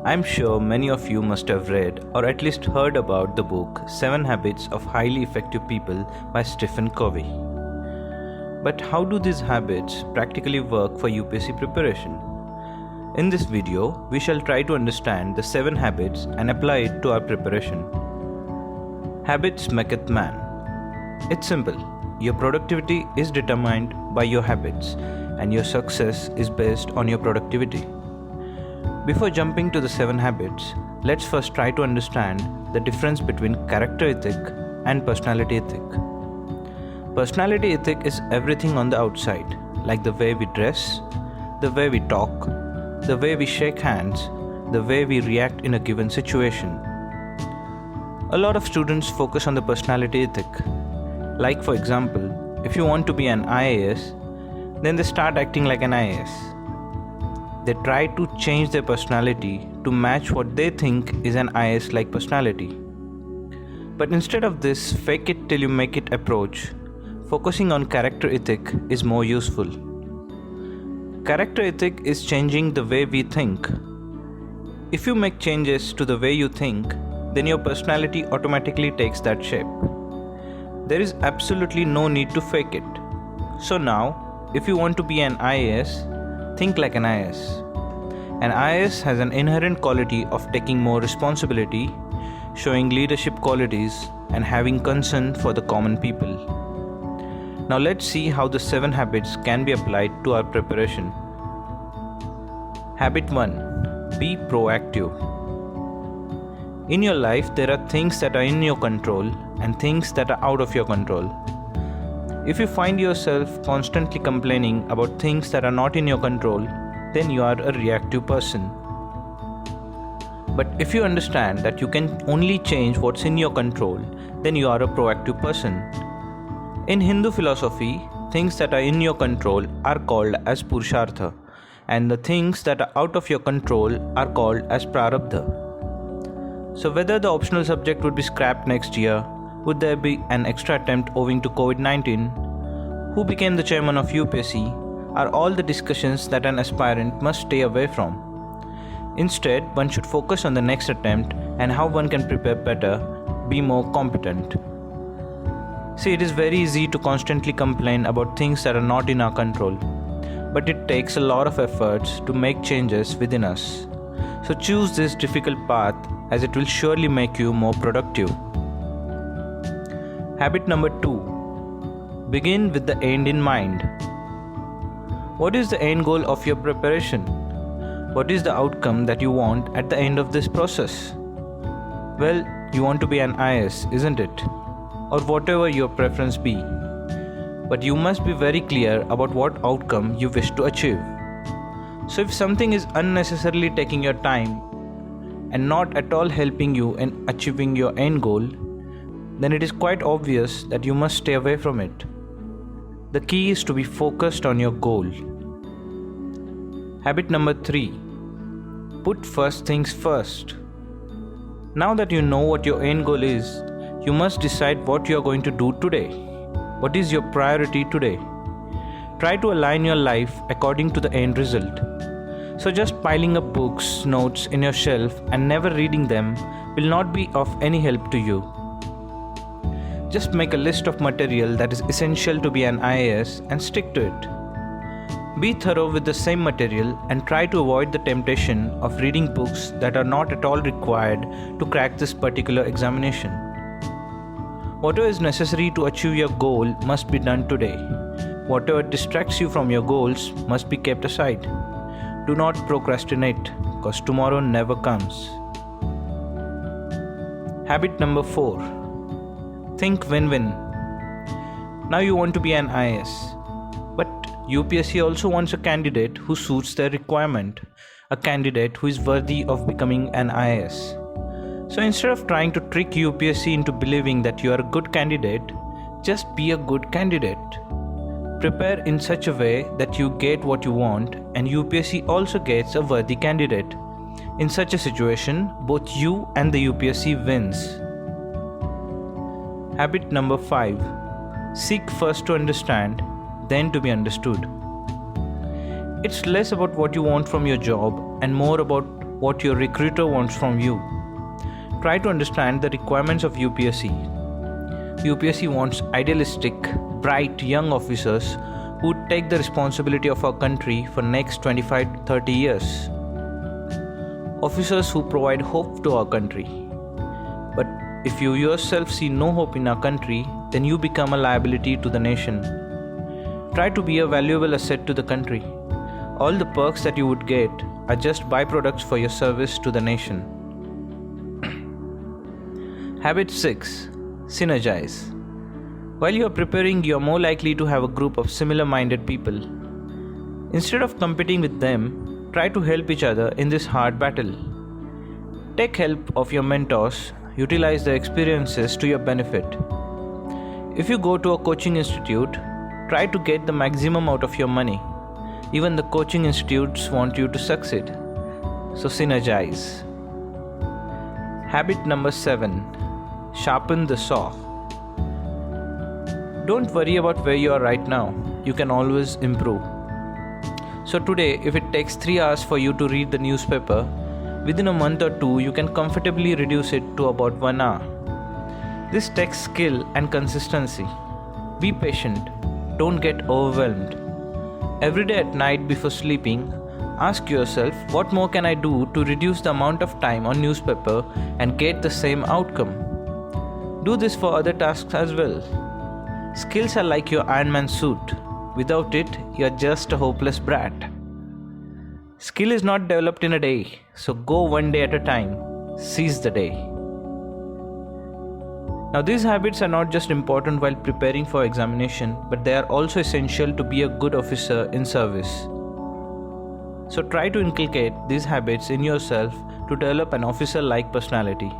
I'm sure many of you must have read or at least heard about the book 7 Habits of Highly Effective People by Stephen Covey. But how do these habits practically work for UPSC preparation? In this video, we shall try to understand the 7 habits and apply it to our preparation. Habits maketh man. It's simple. Your productivity is determined by your habits, and your success is based on your productivity. Before jumping to the 7 habits, let's first try to understand the difference between character ethic and personality ethic. Personality ethic is everything on the outside, like the way we dress, the way we talk, the way we shake hands, the way we react in a given situation. A lot of students focus on the personality ethic. Like for example, if you want to be an IAS, then they start acting like an IAS. They try to change their personality to match what they think is an IAS-like personality. But instead of this fake it till you make it approach, focusing on character ethic is more useful. Character ethic is changing the way we think. If you make changes to the way you think, then your personality automatically takes that shape. There is absolutely no need to fake it. So now, if you want to be an IAS, think like an IAS. An IAS has an inherent quality of taking more responsibility, showing leadership qualities, and having concern for the common people. Now let's see how the 7 habits can be applied to our preparation. Habit 1. Be proactive. In your life, there are things that are in your control and things that are out of your control. If you find yourself constantly complaining about things that are not in your control, then you are a reactive person. But if you understand that you can only change what's in your control, then you are a proactive person. In Hindu philosophy, things that are in your control are called as Purushartha, and the things that are out of your control are called as Prarabdha. So whether the optional subject would be scrapped next year, would there be an extra attempt owing to COVID-19, who became the chairman of UPSC, are all the discussions that an aspirant must stay away from. Instead, one should focus on the next attempt and how one can prepare better, be more competent. See, it is very easy to constantly complain about things that are not in our control, but it takes a lot of efforts to make changes within us. So choose this difficult path, as it will surely make you more productive. Habit number 2. Begin with the end in mind. What is the end goal of your preparation? What is the outcome that you want at the end of this process? Well, you want to be an IAS, isn't it? Or whatever your preference be. But you must be very clear about what outcome you wish to achieve. So if something is unnecessarily taking your time and not at all helping you in achieving your end goal, then it is quite obvious that you must stay away from it. The key is to be focused on your goal. Habit number 3. Put first things first. Now that you know what your end goal is, you must decide what you are going to do today. What is your priority today? Try to align your life according to the end result. So just piling up books, notes in your shelf and never reading them will not be of any help to you. Just make a list of material that is essential to be an IAS and stick to it. Be thorough with the same material and try to avoid the temptation of reading books that are not at all required to crack this particular examination. Whatever is necessary to achieve your goal must be done today. Whatever distracts you from your goals must be kept aside. Do not procrastinate, because tomorrow never comes. Habit number 4. Think win-win. Now you want to be an IAS, but UPSC also wants a candidate who suits their requirement, a candidate who is worthy of becoming an IAS. So instead of trying to trick UPSC into believing that you are a good candidate, just be a good candidate. Prepare in such a way that you get what you want and UPSC also gets a worthy candidate. In such a situation, both you and the UPSC wins. Habit number 5. Seek first to understand, then to be understood. It's less about what you want from your job and more about what your recruiter wants from you. Try to understand the requirements of UPSC. UPSC wants idealistic, bright young officers who take the responsibility of our country for next 25-30 years. Officers who provide hope to our country. But if you yourself see no hope in our country, then you become a liability to the nation. Try to be a valuable asset to the country. All the perks that you would get are just byproducts for your service to the nation. Habit 6. Synergize. While you are preparing, you are more likely to have a group of similar-minded people. Instead of competing with them, try to help each other in this hard battle. Take help of your mentors, utilize their experiences to your benefit. If you go to a coaching institute, try to get the maximum out of your money. Even the coaching institutes want you to succeed. So synergize. Habit number 7. Sharpen the saw. Don't worry about where you are right now. You can always improve. So today, if it takes 3 hours for you to read the newspaper, within a month or 2, you can comfortably reduce it to about 1 hour. This takes skill and consistency. Be patient. Don't get overwhelmed. Every day at night before sleeping, ask yourself, what more can I do to reduce the amount of time on newspaper and get the same outcome? Do this for other tasks as well. Skills are like your Iron Man suit. Without it, you are just a hopeless brat. Skill is not developed in a day, so go one day at a time. Seize the day. Now, these habits are not just important while preparing for examination, but they are also essential to be a good officer in service. So try to inculcate these habits in yourself to develop an officer-like personality.